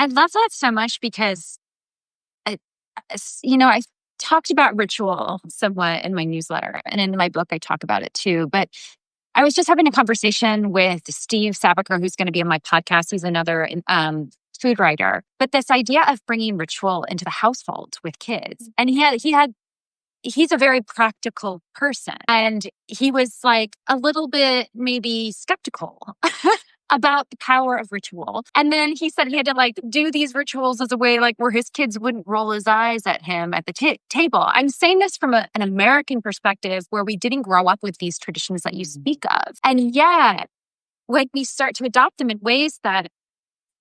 I love that so much because, I, I talked about ritual somewhat in my newsletter, and in my book, I talk about it too. But I was just having a conversation with Steve Sabaker, who's going to be on my podcast. He's another food writer. But this idea of bringing ritual into the household with kids, and he's a very practical person, and he was like a little bit maybe skeptical about the power of ritual. And then he said he had to like do these rituals as a way like where his kids wouldn't roll his eyes at him at the table. I'm saying this from an American perspective where we didn't grow up with these traditions that you speak of. And yet, when we start to adopt them in ways that,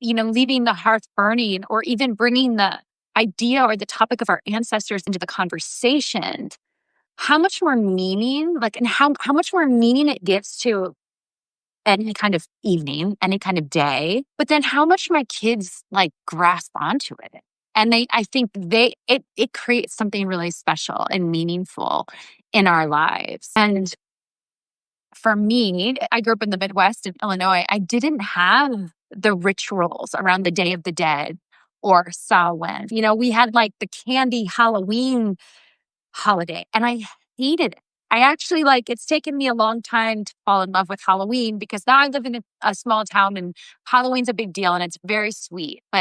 leaving the hearth burning or even bringing the idea or the topic of our ancestors into the conversation, how much more meaning, and how much more meaning it gives to any kind of evening, any kind of day, but then how much my kids grasp onto it. And I think it creates something really special and meaningful in our lives. And for me, I grew up in the Midwest in Illinois. I didn't have the rituals around the Day of the Dead or Samhain. We had the candy Halloween holiday, and I hated it. I actually it's taken me a long time to fall in love with Halloween because now I live in a small town and Halloween's a big deal and it's very sweet. But